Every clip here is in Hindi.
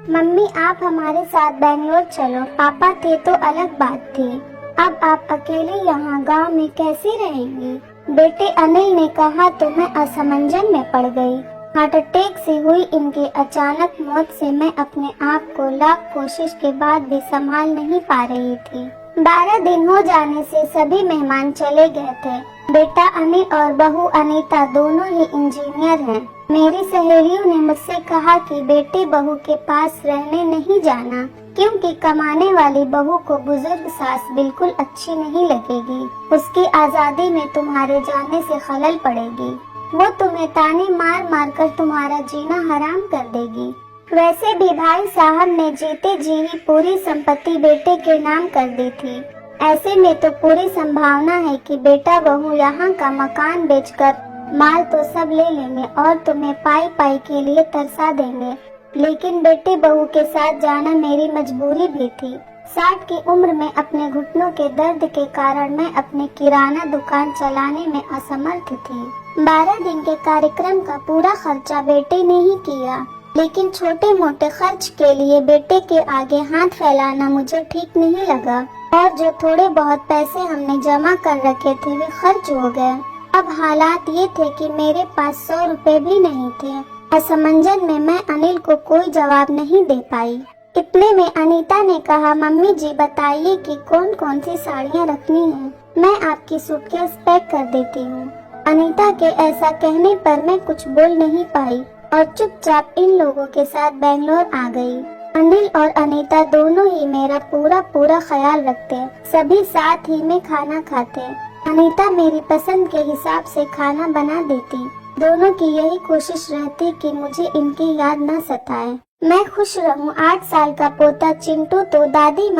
मम्मी आप हमारे साथ बैंगलोर चलो, पापा थे तो अलग बात थी, अब आप अकेले यहाँ गांव में कैसे रहेंगी? बेटे अनिल ने कहा तो मैं असमंजस में पड़ गई। हार्ट अटैक से हुई इनकी अचानक मौत से मैं अपने आप को लाख कोशिश के बाद भी संभाल नहीं पा रही थी। 12 दिन हो जाने से सभी मेहमान चले गए थे। बेटा अनिल और बहू अनीता दोनों ही इंजीनियर हैं। मेरी सहेलियों ने मुझसे कहा कि बेटे बहू के पास रहने नहीं जाना, क्योंकि कमाने वाली बहू को बुजुर्ग सास बिल्कुल अच्छी नहीं लगेगी। उसकी आजादी में तुम्हारे जाने से खलल पड़ेगी। वो तुम्हें ताने मार मार कर तुम्हारा जीना हराम कर देगी। वैसे भी भाई साहब ने जीते जी ही पूरी संपत्ति बेटे के नाम कर दी थी। ऐसे में तो पूरी संभावना है कि बेटा बहू यहाँ का मकान बेचकर माल तो सब ले लेंगे और तुम्हें पाई पाई के लिए तरसा देंगे। लेकिन बेटे बहू के साथ जाना मेरी मजबूरी भी थी। 60 की उम्र में अपने घुटनों के दर्द के कारण मैं अपने किराना दुकान चलाने में असमर्थ थी। 12 दिन के कार्यक्रम का पूरा खर्चा बेटे ने ही किया, लेकिन छोटे मोटे खर्च के लिए बेटे के आगे हाथ फैलाना मुझे ठीक नहीं लगा और जो थोड़े बहुत पैसे हमने जमा कर रखे थे वे खर्च हो गए। अब हालात ये थे कि मेरे पास 100 रुपए भी नहीं थे। असमंजस में मैं अनिल को कोई जवाब नहीं दे पाई। इतने में अनीता ने कहा, मम्मी जी बताइए कि कौन कौन सी साड़ियाँ रखनी है, मैं आपकी सूटकेस पैक कर देती हूँ। अनीता के ऐसा कहने पर मैं कुछ बोल नहीं पाई और चुपचाप इन लोगों के साथ बैंगलोर आ गई। अनिल और अनीता दोनों ही मेरा पूरा ख्याल रखते, सभी साथ ही में खाना खाते। अनीता मेरी पसंद के हिसाब से खाना बना देती। दोनों की यही कोशिश रहती कि मुझे इनकी याद न सताए, मैं खुश रहूं। 8 साल का पोता चिंटू तो दादी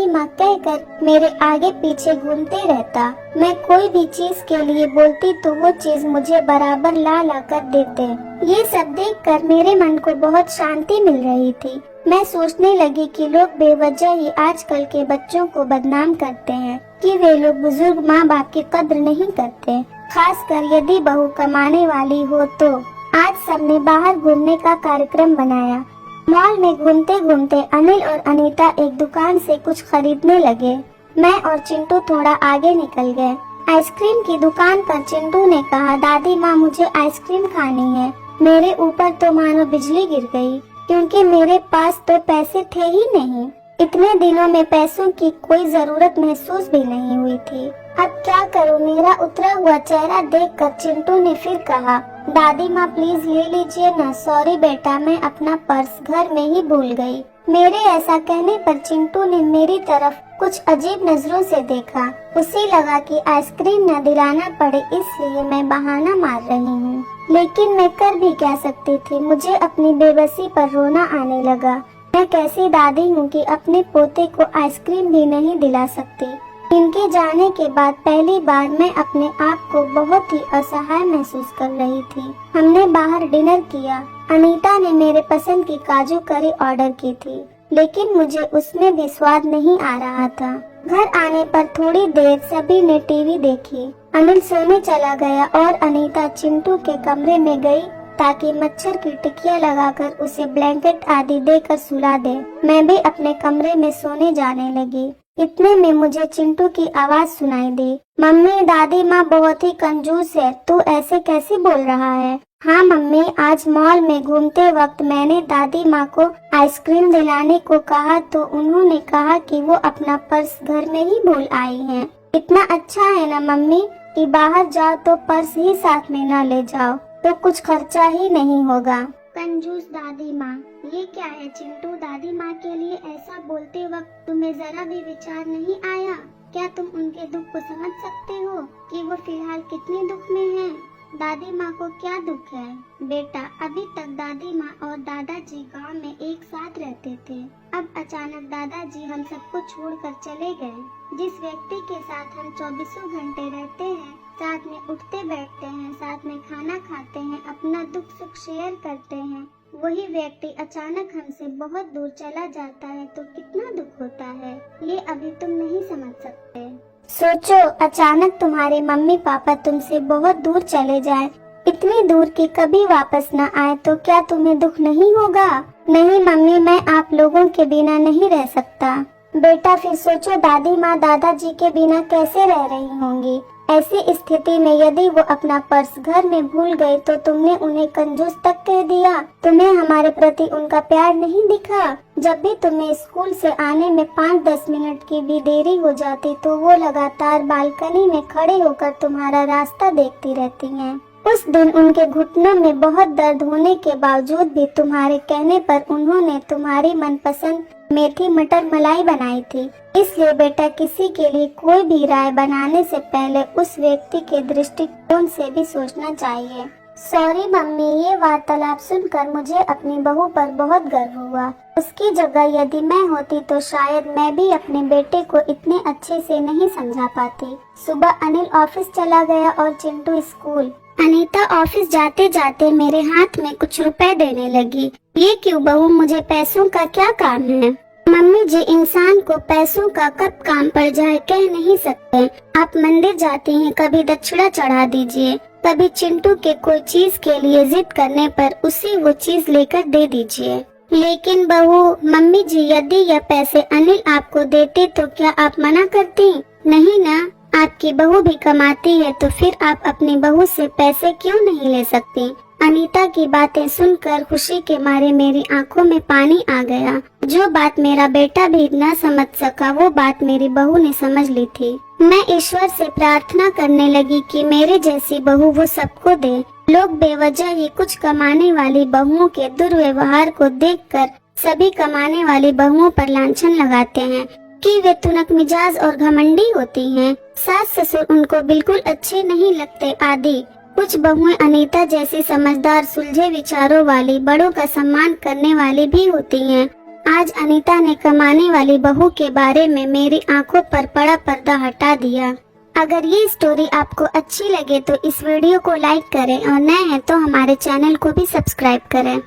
माँ कहकर मेरे आगे पीछे घूमते रहता। मैं कोई भी चीज के लिए बोलती तो वो चीज मुझे बराबर ला कर देते। ये सब देखकर मेरे मन को बहुत शांति मिल रही थी। मैं सोचने लगी कि लोग बेवजह ही आजकल के बच्चों को बदनाम करते हैं कि वे लोग बुजुर्ग माँ बाप की कद्र नहीं करते, खासकर यदि बहू कमाने वाली हो तो। आज सबने बाहर घूमने का कार्यक्रम बनाया। मॉल में घूमते घूमते अनिल और अनीता एक दुकान से कुछ खरीदने लगे। मैं और चिंटू थोड़ा आगे निकल गए। आइसक्रीम की दुकान पर चिंटू ने कहा, दादी माँ मुझे आइसक्रीम खानी है। मेरे ऊपर तो मानो बिजली गिर गई, क्योंकि मेरे पास तो पैसे थे ही नहीं। इतने दिनों में पैसों की कोई जरूरत महसूस भी नहीं हुई थी। अब क्या करूं? मेरा उतरा हुआ चेहरा देखकर चिंटू ने फिर कहा, दादी माँ प्लीज ले लीजिए ना। सॉरी बेटा, मैं अपना पर्स घर में ही भूल गई। मेरे ऐसा कहने पर चिंटू ने मेरी तरफ कुछ अजीब नजरों से देखा। उसे लगा कि आइसक्रीम न दिलाना पड़े इसलिए मैं बहाना मार रही हूँ, लेकिन मैं कर भी क्या सकती थी। मुझे अपनी बेबसी पर रोना आने लगा। मैं कैसी दादी हूँ कि अपने पोते को आइसक्रीम भी नहीं दिला सकती। इनके जाने के बाद पहली बार मैं अपने आप को बहुत ही असहाय महसूस कर रही थी। हमने बाहर डिनर किया। अनीता ने मेरे पसंद की काजू करी ऑर्डर की थी, लेकिन मुझे उसमें भी स्वाद नहीं आ रहा था। घर आने पर थोड़ी देर सभी ने टीवी देखी। अनिल सोने चला गया और अनीता चिंटू के कमरे में गई ताकि मच्छर की टिकिया लगाकर उसे ब्लैंकेट आदि देकर सुला दे। मैं भी अपने कमरे में सोने जाने लगी। इतने में मुझे चिंटू की आवाज सुनाई दी, मम्मी दादी माँ बहुत ही कंजूस है, तू ऐसे कैसे बोल रहा है? हाँ मम्मी, आज मॉल में घूमते वक्त मैंने दादी माँ को आइसक्रीम दिलाने को कहा तो उन्होंने कहा कि वो अपना पर्स घर में ही भूल आई हैं। इतना अच्छा है ना मम्मी कि बाहर जाओ तो पर्स ही साथ में न ले जाओ तो कुछ खर्चा ही नहीं होगा। कंजूस दादी माँ, ये क्या है चिंटू? दादी माँ के लिए ऐसा बोलते वक्त तुम्हें जरा भी विचार नहीं आया? क्या तुम उनके दुख को समझ सकते हो कि वो फिलहाल कितने दुख में हैं? दादी माँ को क्या दुख है? बेटा, अभी तक दादी माँ और दादाजी गांव में एक साथ रहते थे। अब अचानक दादाजी हम सबको छोड़कर चले गए। जिस व्यक्ति के साथ हम 24 घंटे रहते हैं, साथ में उठते बैठते हैं, साथ में खाना खाते हैं, अपना दुख सुख शेयर करते हैं, वही व्यक्ति अचानक हमसे बहुत दूर चला जाता है तो कितना दुख होता है, ये अभी तुम नहीं समझ सकते। सोचो, अचानक तुम्हारे मम्मी पापा तुमसे बहुत दूर चले जाएं, इतनी दूर कि कभी वापस न आए तो क्या तुम्हें दुख नहीं होगा? नहीं मम्मी, मैं लोगों के बिना नहीं रह सकता। बेटा फिर सोचो दादी माँ दादाजी के बिना कैसे रह रही होंगी। ऐसी स्थिति में यदि वो अपना पर्स घर में भूल गए तो तुमने उन्हें कंजूस तक कह दिया। तुम्हें हमारे प्रति उनका प्यार नहीं दिखा। जब भी तुम्हें स्कूल से आने में 5-10 मिनट की भी देरी हो जाती तो वो लगातार बालकनी में खड़े होकर तुम्हारा रास्ता देखती रहती हैं। उस दिन उनके घुटनों में बहुत दर्द होने के बावजूद भी तुम्हारे कहने पर उन्होंने तुम्हारी मनपसंद मेथी मटर मलाई बनाई थी। इसलिए बेटा किसी के लिए कोई भी राय बनाने से पहले उस व्यक्ति के दृष्टिकोण से भी सोचना चाहिए। सॉरी मम्मी, ये वार्तालाप सुनकर मुझे अपनी बहू पर बहुत गर्व हुआ। उसकी जगह यदि मैं होती तो शायद मैं भी अपने बेटे को इतने अच्छे से नहीं समझा पाती। सुबह अनिल ऑफिस चला गया और चिंटू स्कूल। अनीता ऑफिस जाते जाते मेरे हाथ में कुछ रुपए देने लगी। ये क्यों बहू, मुझे पैसों का क्या काम है? मम्मी जी, इंसान को पैसों का कब काम पड़ जाए कह नहीं सकते। आप मंदिर जाती हैं, कभी दक्षिणा चढ़ा दीजिए, कभी चिंटू के कोई चीज के लिए जिद करने पर उसे वो चीज लेकर दे दीजिए। लेकिन बहू, मम्मी जी यदि यह पैसे अनिल आपको देते तो क्या आप मना करती? नहीं ना, आपकी बहू भी कमाती है तो फिर आप अपनी बहू से पैसे क्यों नहीं ले सकती? अनीता की बातें सुनकर खुशी के मारे मेरी आंखों में पानी आ गया। जो बात मेरा बेटा भी न समझ सका वो बात मेरी बहू ने समझ ली थी। मैं ईश्वर से प्रार्थना करने लगी कि मेरे जैसी बहू वो सबको दे। लोग बेवजह ही कुछ कमाने वाली बहुओं के दुर्व्यवहार को देखकर सभी कमाने वाली बहुओं पर लांछन लगाते हैं कि वे तुनक मिजाज और घमंडी होती हैं। सास ससुर उनको बिल्कुल अच्छे नहीं लगते आदि। कुछ बहुएं अनीता जैसी समझदार सुलझे विचारों वाली बड़ों का सम्मान करने वाली भी होती हैं। आज अनीता ने कमाने वाली बहू के बारे में मेरी आंखों पर पड़ा पर्दा हटा दिया। अगर ये स्टोरी आपको अच्छी लगे तो इस वीडियो को लाइक करें और नए हैं तो हमारे चैनल को भी सब्सक्राइब करें।